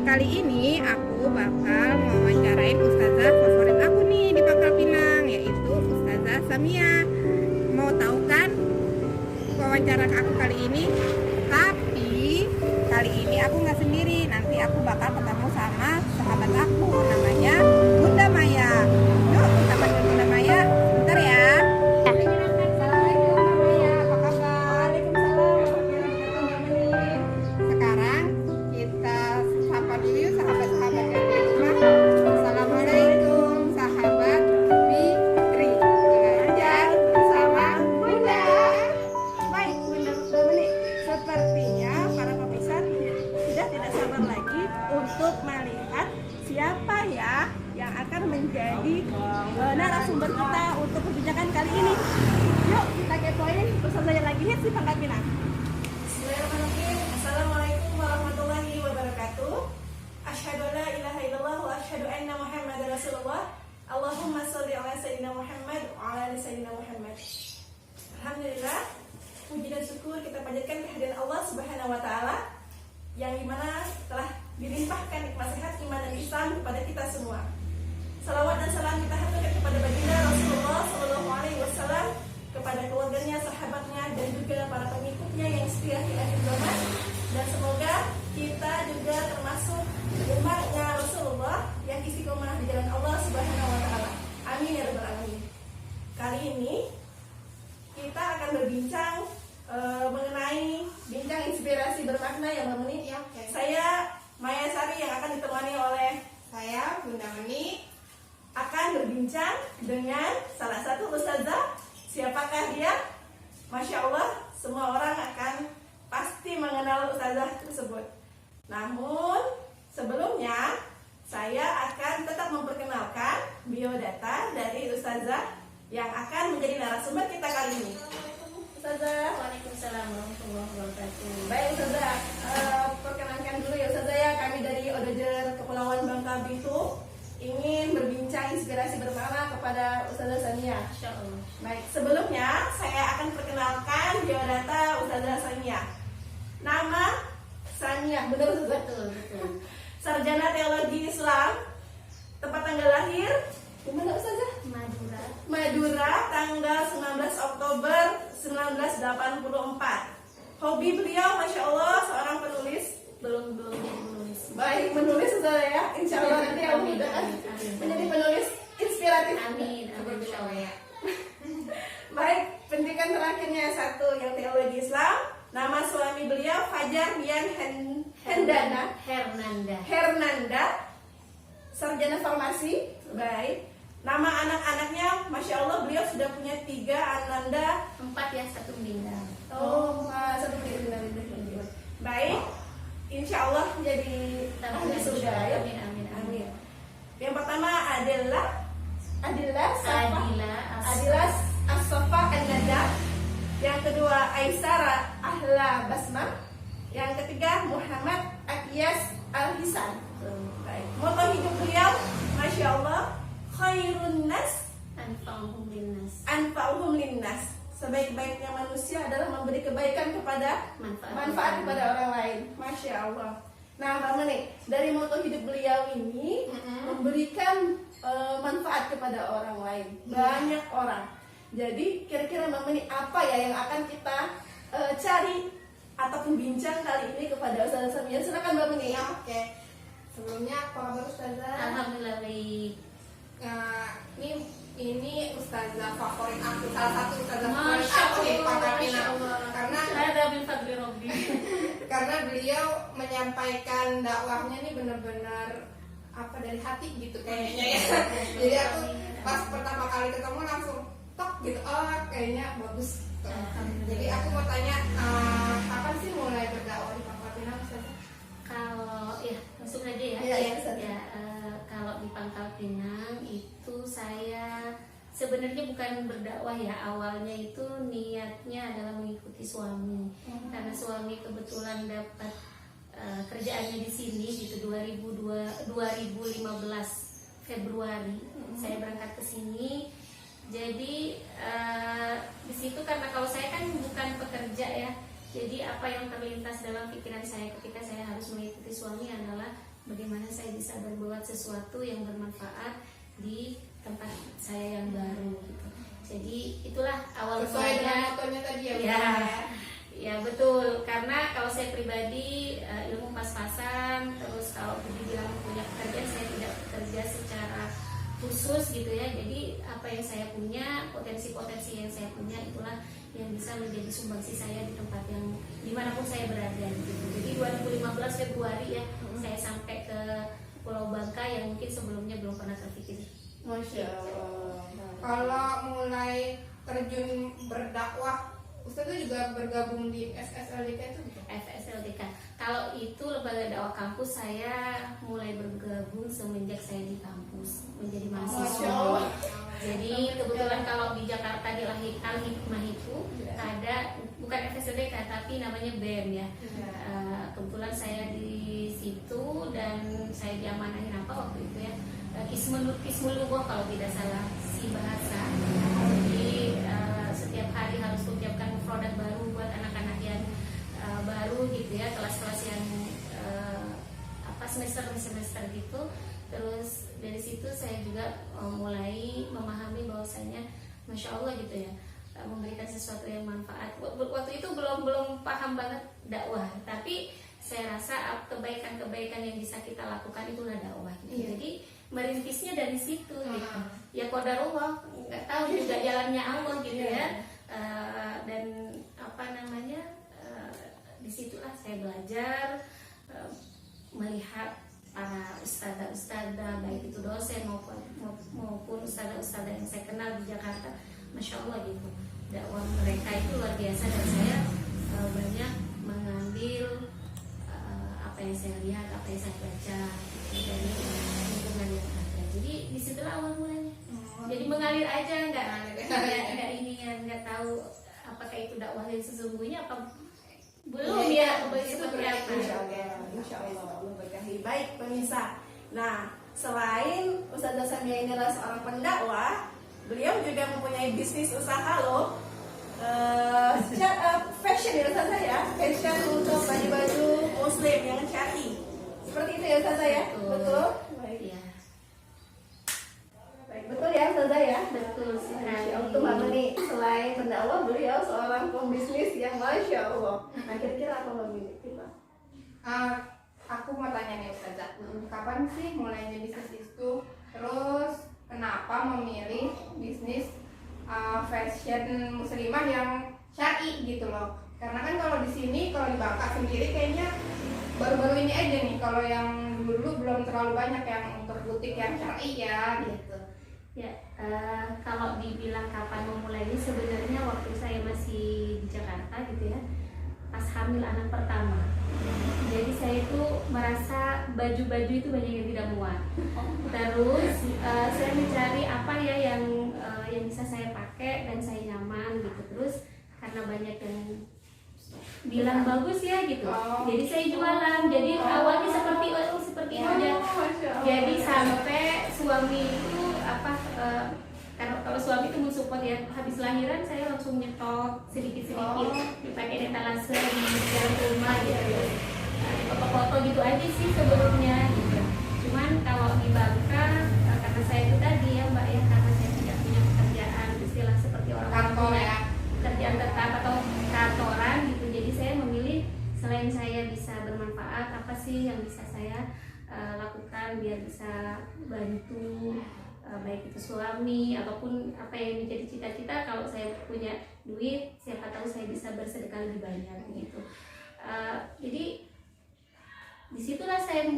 Kali ini aku bakal mewawancarain ustazah favorit aku nih di Pangkal Pinang, yaitu Ustazah Samia. Mau tahu kan wawancara aku kali ini? Tapi kali ini aku nggak sendiri, nanti aku bakal ketemu sama sahabat aku, namanya Bunda Maya. Yuk kita panggil Bunda Maya, bentar ya. Assalamualaikum Bunda Maya, apa kabar? Sekarang kita sapa dulu yuk sahabat-sahabat yang di rumah. Assalamualaikum sahabat Fitri. Belajar bersama Bunda. Baik Bunda Meni, sepertinya para pemirsa sudah tidak sabar lagi untuk melihat siapa ya yang akan menjadi narasumber kita untuk perbincangan kali ini. Yuk kita kepoin bersama saya lagi hits di Pangkal Pinang. Bismillahirrahmanirrahim. Assalamualaikum warahmatullahi wabarakatuh. Asyhadu an la ilaha illallah wa asyhadu anna Muhammadar Rasulullah. Allahumma sholli ala sayyidina Muhammad wa ala ali sayyidina Muhammad. Alhamdulillah, puji dan syukur kita panjatkan kehadiran Allah Subhanahu wa taala yang dimana telah dilimpahkan nikmat sehat iman dan Islam kepada kita semua. Salawat dan salam kita haturkan kepada baginda Rasulullah sallallahu alaihi wasallam, kepada keluarganya, sahabatnya, dan juga para pengikutnya yang setia di akhir zaman. Dan semoga kita juga termasuk umatnya Rasulullah yang istiqomah di jalan Allah Subhanahu wa taala. Amin ya rabbal alamin. Kali ini kita akan berbincang mengenai bincang inspirasi bermakna yang memenuhi. Saya Maya Sari yang akan ditemani oleh Saya Bunda Meni. akan berbincang dengan salah satu ustazah. Siapakah dia? Masya Allah, semua orang akan pasti mengenal ustazah tersebut. Namun, sebelumnya saya akan tetap memperkenalkan biodata dari ustazah yang akan menjadi narasumber kita kali ini. Ustazah. Waalaikumsalam warahmatullahi wabarakatuh. Baik ustazah, perkenalkan dulu ya ustazah ya, kami dari Odojer Kepulauan Bangka Belitung ingin berbincang inspirasi bermakna kepada Ustazah Samia. Masya Allah. Baik, sebelumnya saya akan perkenalkan biodata Ustazah Samia. Nama Samia, benar Ustazah? Betul. Sarjana Teologi Islam. Tempat tanggal lahir di mana Ustazah? Madura, tanggal 19 Oktober 1984. Hobi beliau, Masya Allah, seorang penulis. Belum menulis. Baik, menulis Ustazah ya. Insya Allah nanti aku akan menjadi penulis inspiratif. Amin. Insya Allah ya. Baik, pendidikan terakhirnya satu yang teologi Islam. Nama suami beliau Fajar Bian Hernanda, sarjana farmasi. Baik. Nama anak-anaknya, Masya Allah, beliau sudah punya 3, Ananda 4 ya, 1 meninggal. Oh, satu meninggal. Baik, Insya Allah jadi ahli surga ya. Amin. Yang pertama adalah Adila As-Safa An-Nada. Yang kedua Aisyah Ahla Basma. Yang ketiga Muhammad Akyas Al-Hisan. Baik. Moto hidup beliau, Masya Allah, khairun nas anfa'uhum linnas. Sebaik-baiknya manusia adalah memberi kebaikan kepada manfaat kepada orang lain. Masya Allah. Nah, Mbak Meni, dari moto hidup beliau ini memberikan manfaat kepada orang lain, banyak orang. Jadi kira-kira Mbak Meni apa ya yang akan kita cari ataupun bincang kali ini kepada Ustazah Samia? Silakan Mbak Meni. Ya, oke. Sebelumnya apa kabar Ustazah? Alhamdulillah baik. Ini ustazah favorit aku, salah satu ustazah favorit Masya aku di Allah, Pangkal Masya Pinang. Allah. Karena Min fadli Rabbi. karena beliau menyampaikan dakwahnya ini benar-benar apa dari hati gitu kayaknya ya. Jadi aku pas pertama kali ketemu langsung tok gitu, oh kayaknya bagus. Jadi aku mau tanya, kapan sih mulai berdakwah di Pangkal Pinang Ustazah? Kalau ya langsung aja ya. Iya, Ustazah. Kalau di Pangkal Pinang itu saya sebenarnya bukan berdakwah ya, awalnya itu niatnya adalah mengikuti suami. Karena suami kebetulan dapat kerjaannya di sini gitu 2015 Februari. Saya berangkat ke sini. Jadi di situ karena kalau saya kan bukan pekerja ya. Jadi apa yang terlintas dalam pikiran saya ketika saya harus mengikuti suami adalah bagaimana saya bisa berbuat sesuatu yang bermanfaat di tempat saya yang baru gitu. Jadi itulah awal Sesuai dengan mulanya. motonya tadi ya. Ya, ya betul. Karena kalau saya pribadi ilmu pas-pasan. Terus kalau dibilang punya pekerjaan, saya tidak bekerja secara khusus gitu ya. Jadi apa yang saya punya, potensi-potensi yang saya punya itulah yang bisa menjadi sumbangsi saya di tempat yang dimanapun saya berada gitu. Jadi 2015 Februari ya saya sampai ke Pulau Bangka yang mungkin sebelumnya belum pernah terpikir. Masya Allah. Kalau mulai terjun berdakwah, Ustazah juga bergabung di FSLDK itu? FSLDK. Kalau itu lembaga dakwah kampus, saya mulai bergabung semenjak saya di kampus menjadi Masya mahasiswa. Allah. Jadi kebetulan kalau di Jakarta di Al-Hikmah itu ada bukan FSLDK tapi namanya BEM ya. Kebetulan saya di situ dan saya diamanahin apa waktu itu ya, Kismul Lughah kalau tidak salah si bahasa. Jadi setiap hari harus menyiapkan produk baru buat anak-anak yang baru gitu ya, kelas-kelas yang semester gitu. Terus dari situ saya juga mulai memahami bahwasanya Masya Allah gitu ya, memberikan sesuatu yang manfaat. Waktu itu belum paham banget dakwah, tapi saya rasa kebaikan-kebaikan yang bisa kita lakukan itulah dakwah gitu. Jadi merintisnya dari situ gitu. Ya qadarullah, nggak tahu juga jalannya Allah gitu ya. Dan apa namanya, disitulah saya belajar melihat para ustadzah baik itu dosen maupun ustadzah yang saya kenal di Jakarta. Masya Allah gitu, dakwah mereka itu luar biasa dan saya banyak mengambil apa yang saya lihat, apa yang saya baca gitu, dari lingkungan yang ada. Jadi disitulah awal mulanya. Jadi mengalir aja, nggak tahu apakah itu dakwah yang sesungguhnya apa belum ya, seperti apa. Insya Allah Allah berkahi. Baik pemirsa. Nah, selain Ustazah Samia ini adalah seorang pendakwah, beliau juga mempunyai bisnis usaha loh. Fashion ya Ustazah ya, fashion untuk baju-baju muslim yang syar'i. Seperti itu ya Ustazah ya, betul? Baik. Iya. Baik, betul ya Ustazah ya. Betul sekali. Untuk Mbak Meni, selain pendakwah, beliau seorang pembisnis yang Masya Allah. Nah, kira-kira apa Mbak Meni? Aku mau tanya nih Ustazah, kapan sih mulainya bisnis itu? Terus kenapa memilih bisnis fashion muslimah yang syar'i gitu loh? Karena kan kalau di sini, kalau di Bangka sendiri kayaknya baru-baru ini aja nih. Kalau yang dulu belum terlalu banyak yang untuk butik yang syar'i ya gitu. Ya, kalau dibilang kapan memulainya, sebenarnya waktu saya masih di Jakarta gitu ya, pas hamil anak pertama. Jadi saya itu merasa baju-baju itu banyak yang tidak muat. Terus saya mencari apa ya yang bisa saya pakai dan saya nyaman gitu. Terus karena banyak yang bilang bagus ya gitu, jadi saya jualan. Jadi awalnya seperti itu aja. Jadi sampai suami itu kalau suami itu mensupport ya, habis lahiran saya langsung nyetok sedikit-sedikit dipakai etalase di dalam rumah gitu, foto-foto gitu aja sih sebelumnya gitu. Cuman kalau di Bangka, karena saya itu tadi ya Mbak ya, karena saya tidak punya pekerjaan istilah seperti orang Kantor punya ya, pekerjaan tetap atau kantoran gitu. Jadi saya memilih selain saya bisa bermanfaat, apa sih yang bisa saya lakukan biar bisa bantu baik itu suami ataupun apa yang menjadi cita-cita. Kalau saya punya duit, siapa tahu saya bisa bersedekah lebih banyak gitu. Jadi disitulah saya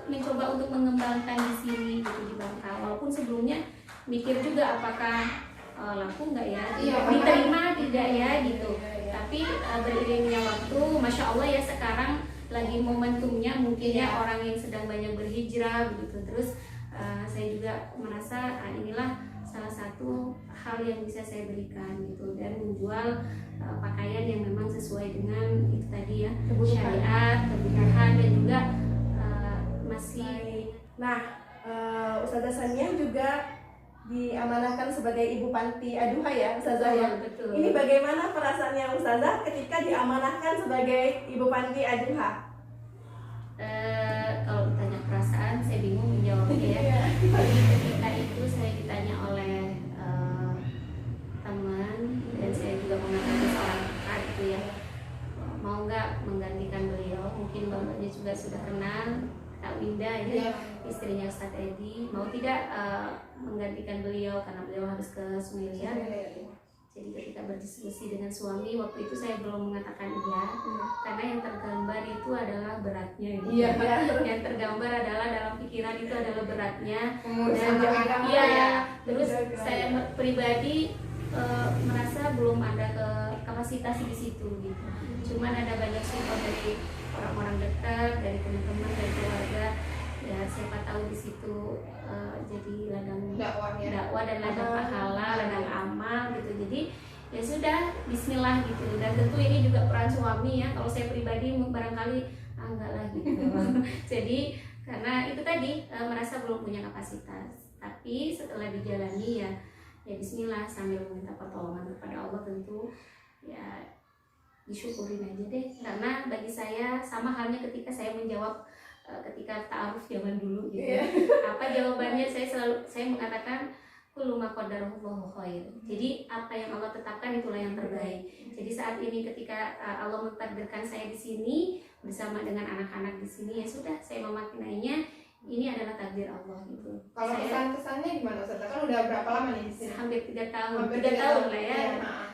mencoba untuk mengembangkan di sini gitu di Bangka. Walaupun sebelumnya mikir juga apakah laku nggak ya, diterima tidak ya gitu. Tapi beriringnya waktu, Masya Allah ya, sekarang lagi momentumnya mungkin ya, orang yang sedang banyak berhijrah begitu. Terus saya juga merasa inilah salah satu hal yang bisa saya berikan gitu, dan menjual pakaian yang memang sesuai dengan itu tadi ya, syariat, kebutuhan, dan juga masih. Nah, Ustazah Samia juga diamanahkan sebagai ibu panti Aduha ya Ustazah ya. Betul. Ini bagaimana perasaannya Ustazah ketika diamanahkan sebagai ibu panti Aduha? Kalau perempuan, saya bingung menjawabnya ya. Jadi ketika itu saya ditanya oleh teman, dan saya juga mengatakan seorang kakak itu ya, mau nggak menggantikan beliau. Mungkin bapaknya juga sudah kenal, Kak Winda ya, istrinya Ustadz Edi, mau tidak menggantikan beliau karena beliau harus ke Sumelia. Jadi ketika berdiskusi dengan suami, waktu itu saya belum mengatakan iya, karena yang tergambar itu adalah beratnya gitu. Yang tergambar adalah dalam pikiran itu adalah beratnya. Dan terus saya pribadi merasa belum ada kapasitas di situ gitu. Cuman ada banyak support dari orang-orang dekat, dari teman-teman, dari keluarga. Ya siapa tahu di situ jadi ladang dakwah dan ladang pahala, ladang amal gitu. Jadi ya sudah, Bismillah gitu. Dan tentu ini juga peran suami ya. Kalau saya pribadi barangkali enggak lah gitu. Jadi karena itu tadi merasa belum punya kapasitas. Tapi setelah dijalani ya Bismillah, sambil meminta pertolongan kepada Allah tentu ya disyukurin aja deh. Karena bagi saya sama halnya ketika saya menjawab ketika ta'aruf zaman dulu gitu. Apa jawabannya? Saya mengatakan kullu ma qadarallahu khair. Jadi apa yang Allah tetapkan itulah yang terbaik. Jadi saat ini ketika Allah mentakdirkan saya di sini bersama dengan anak-anak di sini, ya sudah, saya memaknainya ini adalah takdir Allah gitu. Kalau kesan-kesannya gimana Ustaz? Kan udah berapa lama nih di sini? Hampir 3 tahun. 3 tahun lah ya.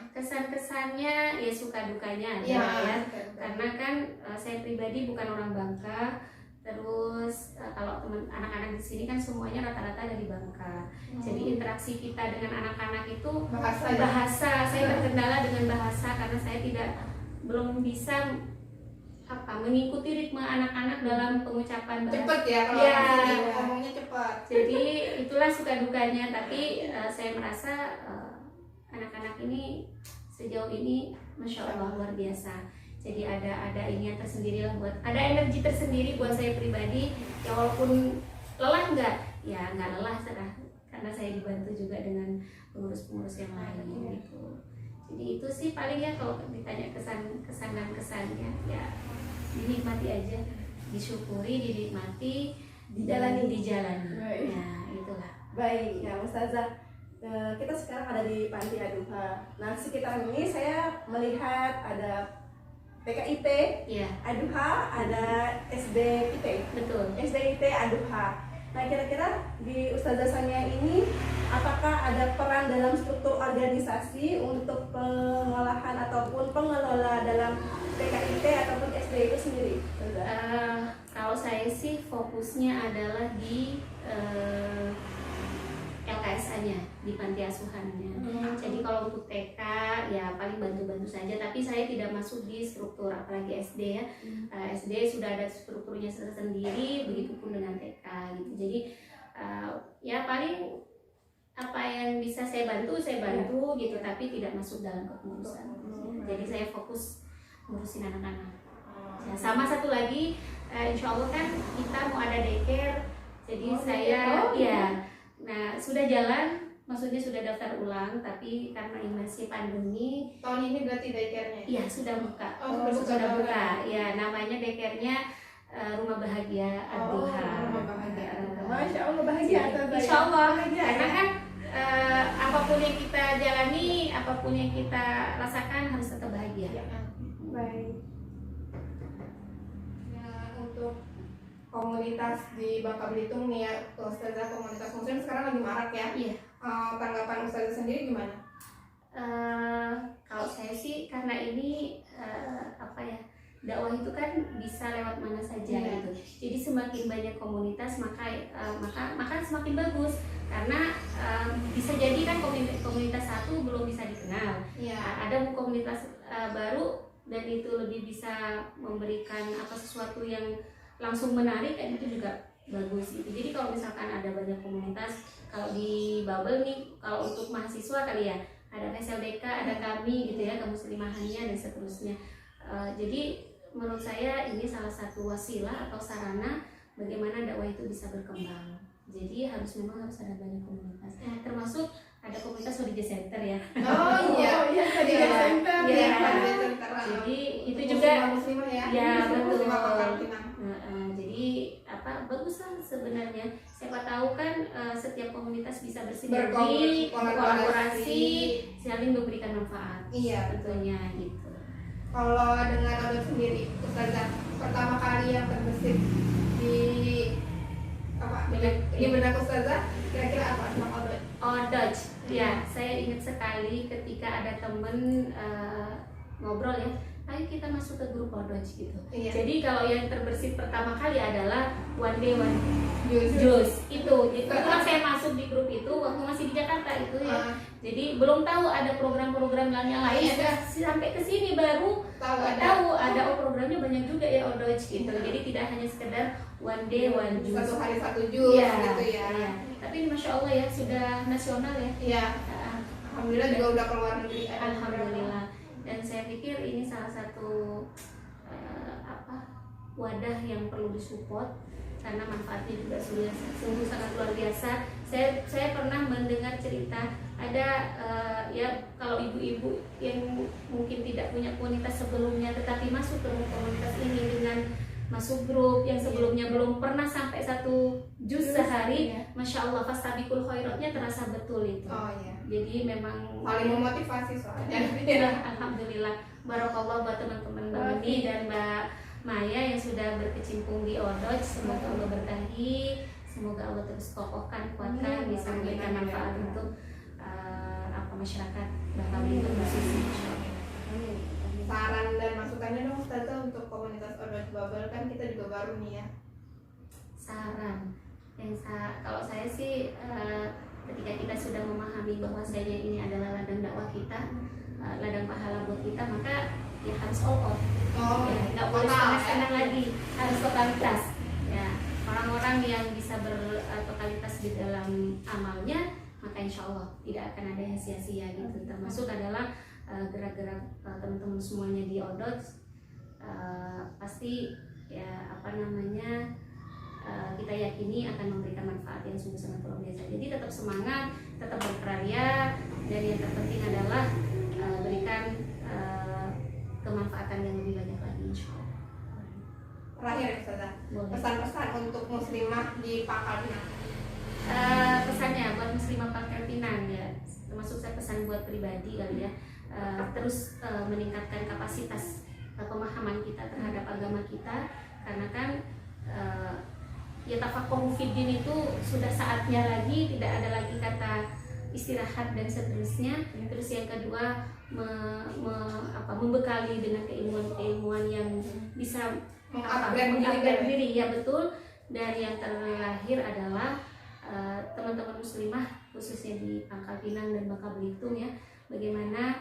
Kesan-kesannya ya suka dukanya ada ya. Karena kan saya pribadi bukan orang Bangka. Terus kalau teman anak-anak di sini kan semuanya rata-rata dari Bangka. Jadi interaksi kita dengan anak-anak itu bahasa. Saya terkendala dengan bahasa karena saya belum bisa mengikuti ritme anak-anak dalam pengucapan bahasa. Cepet ya kalau ngomongnya cepat. Jadi itulah suka dukanya. Tapi saya merasa anak-anak ini sejauh ini Masya Allah luar biasa. Jadi ada ininya tersendiri lah, ada energi tersendiri buat saya pribadi. Ya walaupun lelah nggak lelah karena saya dibantu juga dengan pengurus-pengurus yang lain gitu. Jadi itu sih paling ya, kalau ditanya kesan dan kesannya ya dinikmati aja, disyukuri, dinikmati, dijalani. Ya itulah. Baik ya Ustazah, kita sekarang ada di Panti Aduha. Nah sekitar ini saya melihat ada PKIP, Aduha, ada SDIT. Betul. SDIT Aduha. Nah kira-kira di Ustazah Sania ini apakah ada peran dalam struktur organisasi untuk pengolahan ataupun pengelola dalam PKIP ataupun SD itu sendiri? Kalau saya sih fokusnya adalah di LKSA-nya, di panti asuhannya. Jadi kalau untuk TK ya paling bantu-bantu saja, tapi saya tidak masuk di struktur, apalagi SD ya. SD sudah ada strukturnya sendiri, begitupun dengan TK gitu. Jadi ya paling apa yang bisa saya bantu gitu, tapi tidak masuk dalam kepengurusan. Jadi saya fokus ngurusin anak-anak. Ya, sama satu lagi, insya Allah kan kita mau ada daycare, jadi saya nah sudah jalan, maksudnya sudah daftar ulang, tapi karena ini masih pandemi. Tahun ini berarti daycare-nya? Iya sudah buka. Sudah buka. Ya namanya daycare-nya Rumah Bahagia Aduha. Rumah Bahagia. Masya Allah bahagia. Insya Allah. Karena kan apapun yang kita jalani, apapun yang kita rasakan harus tetap bahagia. Baik. Ya, untuk komunitas di Bangka Belitung nih ya, Ustazah, komunitas muslim sekarang lagi marak ya. Iya. Tanggapan Ustazah sendiri gimana? Kalau saya sih karena ini dakwah itu kan bisa lewat mana saja gitu. Jadi semakin banyak komunitas maka semakin bagus, karena bisa jadi kan komunitas satu belum bisa dikenal. Ada komunitas baru dan itu lebih bisa memberikan sesuatu yang langsung menarik, dan itu juga bagus gitu. Jadi kalau misalkan ada banyak komunitas, kalau di Babel nih, kalau untuk mahasiswa kali ya ada SLDK, ada kami gitu ya, kemuslimahannya dan seterusnya. Jadi menurut saya ini salah satu wasilah atau sarana bagaimana dakwah itu bisa berkembang. Jadi memang harus ada banyak komunitas, termasuk ada komunitas Khadijah Center ya. Khadijah Center. Jadi itu juga muslimah ya. Ya betul. Muslimah Pangkal Pinang. Jadi bagus lah sebenarnya. Siapa tahu kan setiap komunitas bisa bersinergi, kolaborasi, saling memberikan manfaat. Iya, tentunya gitu. Kalau dengan Odot sendiri, Ustazah, pertama kali yang terbesit di benak Ustazah, kira-kira apa tentang Odot? Odot, ya saya ingat sekali ketika ada temen ngobrol ya, ayo kita masuk ke grup Odot gitu. Iya. Jadi kalau yang terbesit pertama kali adalah One Day One Juice. Juice itu. Jadi kebetulan saya masuk di grup itu waktu masih di Jakarta itu ya. Jadi belum tahu ada program-program yang lain. Sampai ke sini baru tahu ada programnya banyak juga ya Odot gitu. Jadi tidak hanya sekedar One Day One Juice. Satu hari satu jus gitu ya. Iya. Tapi masya Allah ya sudah nasional ya. Iya. Alhamdulillah juga udah keluar negeri. Alhamdulillah. Dan saya pikir ini salah satu wadah yang perlu disupport karena manfaatnya juga sungguh sangat luar biasa. Saya pernah mendengar cerita ada ya kalau ibu-ibu yang mungkin tidak punya komunitas sebelumnya tetapi masuk ke komunitas ini dengan masuk grup yang sebelumnya belum pernah sampai 1 jus sehari, masya Allah fastabiqul khairatnya terasa betul itu. Oh iya. Jadi memang paling memotivasi soalnya. Alhamdulillah, barakallah buat teman-teman Mbak Meni dan Mbak Maya yang sudah berkecimpung di Odot. Semoga Allah berkahi, semoga Allah terus kokohkan, kuatkan, bisa memberikan manfaat untuk masyarakat Bangkalan khususnya. Saran dan masukannya dong Ustazah untuk komunitas Odot Bubble, kan kita juga baru nih ya. Saran kalau saya sih ketika kita sudah memahami bahwasanya ini adalah ladang dakwah kita, ladang pahala buat kita, maka ya harus all out. Ya, nggak boleh setengah-setengah lagi, harus totalitas. Ya, orang-orang yang bisa bertotalitas di dalam amalnya, maka insya Allah tidak akan ada yang sia-sia gitu. Termasuk adalah gerak-gerak teman-teman semuanya di Odot, pasti ya kita yakini akan memberikan manfaat yang sungguh sangat luar biasa. Jadi tetap semangat, tetap berkarya, dan yang terpenting adalah berikan kemanfaatan yang lebih banyak lagi insya Allah. Terakhir ya Ustazah, pesan-pesan untuk muslimah di Pangkal Pinang. Pesannya buat muslimah Pangkal Pinang ya, termasuk saya pesan buat pribadi kali ya, terus meningkatkan kapasitas pemahaman kita terhadap agama kita, karena kan ya tafaqquh fiddin itu sudah saatnya lagi, tidak ada lagi kata istirahat dan seterusnya. Terus yang kedua membekali dengan keilmuan yang bisa mengupgrade diri ya betul. Dan yang terakhir adalah teman-teman muslimah khususnya di Pangkal Pinang dan Bangka Belitung ya, bagaimana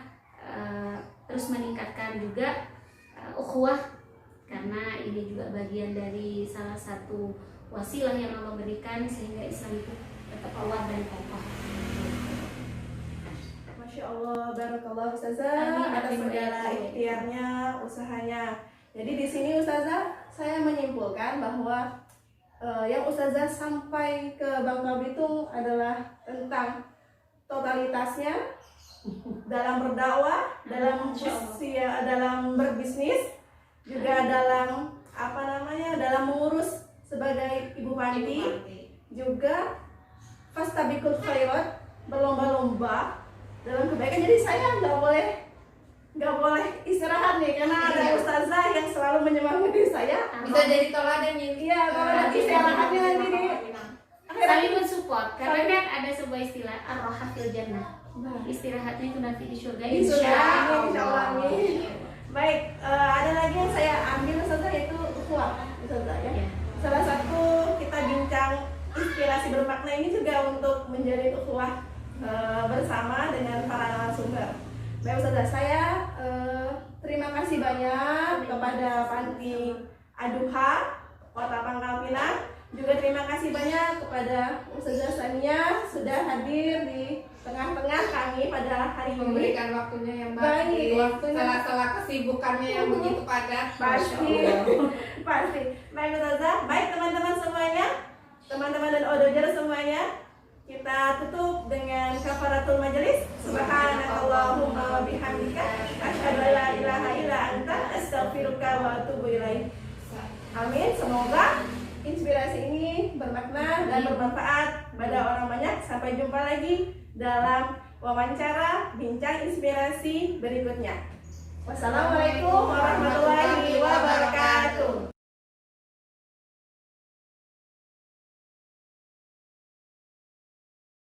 terus meningkatkan juga ukhuwah, karena ini juga bagian dari salah satu wasilah yang Allah berikan sehingga Islam itu tetap kuat dan kokoh. Masya Allah, barakallah Ustazah atas segala ikhtiarnya, usahanya. Jadi di sini Ustazah saya menyimpulkan bahwa yang Ustazah sampai ke Bangka Belitung adalah tentang totalitasnya dalam berdakwah, dalam usia, dalam berbisnis, juga dalam dalam mengurus sebagai ibu panti, juga fastabiqul khairat, berlomba-lomba dalam kebaikan. Jadi saya nggak boleh istirahat nih, karena ada Ustazah yang selalu menyemangati saya. Bisa jadi teladan nih. Iya, kalau nanti istirahatnya nanti nih. Saling mensupport, karena kan ada sebuah istilah ar-roha fil jannah. Istirahatnya itu nanti di surga. Insya Allah. Baik, ada lagi yang saya ambil Ustazah, yaitu ukhuwah Ustazah ya. Salah satu kita bincang inspirasi bermakna ini juga untuk menjadi ukhuwah bersama dengan para narasumber. Baik Ustazah, saya terima kasih banyak kepada Panti Aduha Kota Pangkal Pinang. Juga terima kasih banyak kepada Ustazah Sania sudah hadir di tengah-tengah kami pada hari ini, memberikan waktunya yang baik, salah-salah kesibukannya yang begitu padat. Pasti. Baik Ustazah, baik teman-teman semuanya, teman-teman dan Odojer semuanya, kita tutup dengan kafaratul majelis. Subhanakallahumma wa bihamdika asyhadu an la ilaha illa anta astaghfiruka wa atubu ilaik. Amin. Semoga inspirasi ini dan bermanfaat pada orang banyak. Sampai jumpa lagi dalam wawancara bincang inspirasi berikutnya. Wassalamualaikum warahmatullahi wabarakatuh.